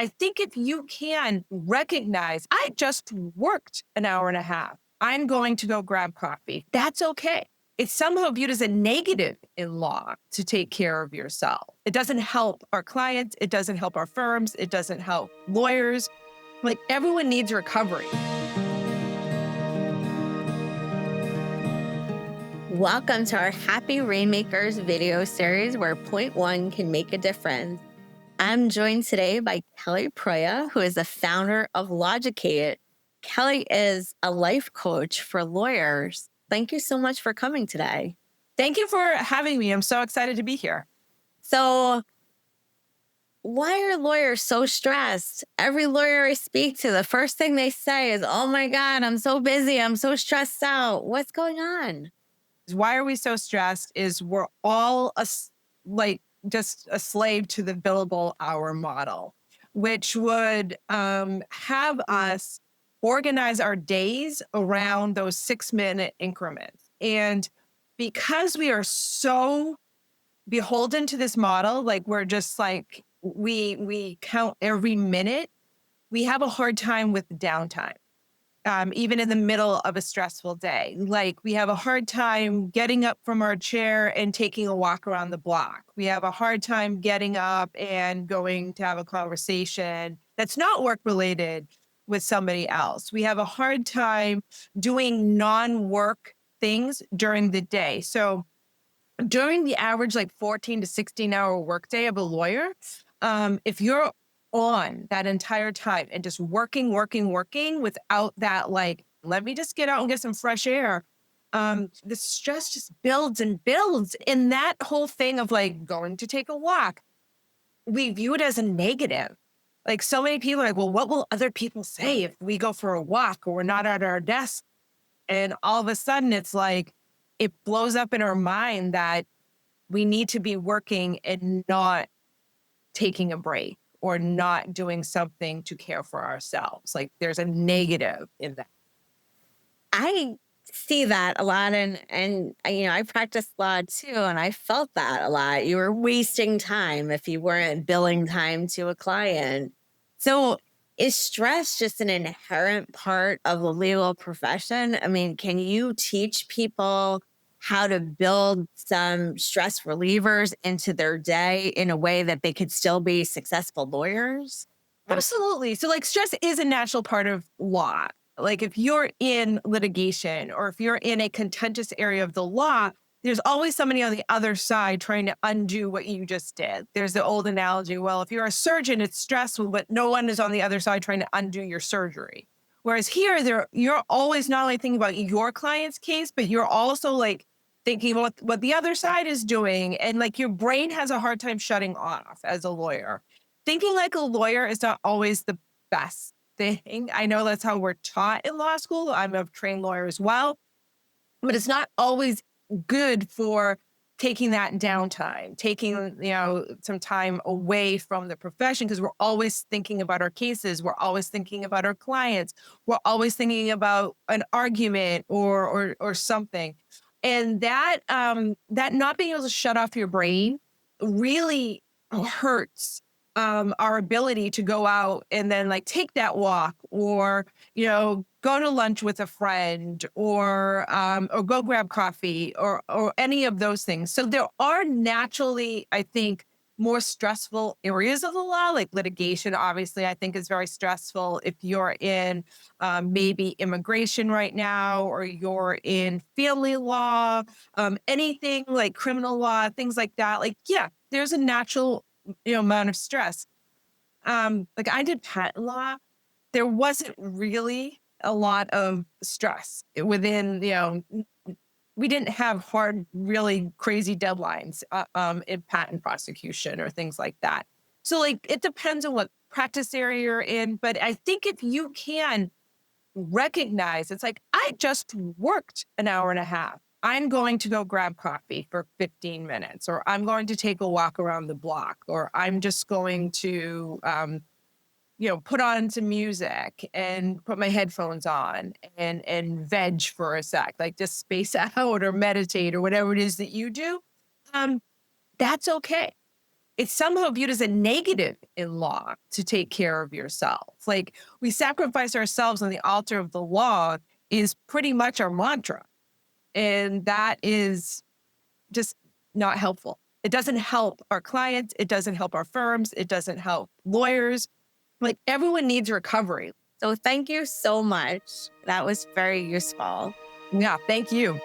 I think if you can recognize, I just worked an hour and a half, I'm going to go grab coffee. That's okay. It's somehow viewed as a negative in law to take care of yourself. It doesn't help our clients. It doesn't help our firms. It doesn't help lawyers. Like everyone needs recovery. Welcome to our Happy Rainmakers video series where point one can make a difference. I'm joined today by Kelli Proia, who is the founder of Lawducate. Kelli is a life coach for lawyers. Thank you so much for coming today. Thank you for having me. I'm so excited to be here. So, why are lawyers so stressed? Every lawyer I speak to, the first thing they say is, oh my God, I'm so busy. I'm so stressed out. What's going on? Why are we so stressed is we're all just a slave to the billable hour model, which would have us organize our days around those 6-minute increments. And because we are so beholden to this model, like we're just like, we count every minute, we have a hard time with downtime. Even in the middle of a stressful day. Like we have a hard time getting up from our chair and taking a walk around the block. We have a hard time getting up and going to have a conversation that's not work related with somebody else. We have a hard time doing non-work things during the day. So during the average 14 to 16-hour workday of a lawyer, if you're on that entire time and just working without that, let me just get out and get some fresh air. The stress just builds and builds. And that whole thing of going to take a walk, we view it as a negative. Like so many people are like, well, what will other people say if we go for a walk or we're not at our desk? And all of a sudden it's like, it blows up in our mind that we need to be working and not taking a break or not doing something to care for ourselves. Like there's a negative in that. I see that a lot, and I practice law too, and I felt that a lot. You were wasting time if you weren't billing time to a client. So is stress just an inherent part of the legal profession? I mean, can you teach people how to build some stress relievers into their day in a way that they could still be successful lawyers? Absolutely. So stress is a natural part of law. Like if you're in litigation or if you're in a contentious area of the law, there's always somebody on the other side trying to undo what you just did. There's the old analogy, well, if you're a surgeon, it's stressful, but no one is on the other side trying to undo your surgery. Whereas here, you're always not only thinking about your client's case, but you're also thinking about what the other side is doing. And your brain has a hard time shutting off as a lawyer. Thinking like a lawyer is not always the best thing. I know that's how we're taught in law school. I'm a trained lawyer as well, but it's not always good for taking that downtime, taking, some time away from the profession, because we're always thinking about our cases. We're always thinking about our clients. We're always thinking about an argument or something. And that not being able to shut off your brain really hurts our ability to go out and then take that walk or, go to lunch with a friend or go grab coffee or any of those things. So there are naturally, I think, more stressful areas of the law, like litigation, obviously, I think is very stressful. If you're in maybe immigration right now, or you're in family law, anything like criminal law, things like that, there's a natural amount of stress. I did patent law. There wasn't really a lot of stress within, we didn't have hard, really crazy deadlines in patent prosecution or things like that. So it depends on what practice area you're in. But I think if you can recognize, it's I just worked an hour and a half. I'm going to go grab coffee for 15 minutes, or I'm going to take a walk around the block, or I'm just going to, put on some music and put my headphones on and veg for a sec, just space out or meditate or whatever it is that you do. That's okay. it's somehow viewed as a negative in law to take care of yourself. Like we sacrifice ourselves on the altar of the law is pretty much our mantra. And that is just not helpful. It doesn't help our clients. It doesn't help our firms. It doesn't help lawyers. Like everyone needs recovery. So thank you so much. That was very useful. Yeah, thank you.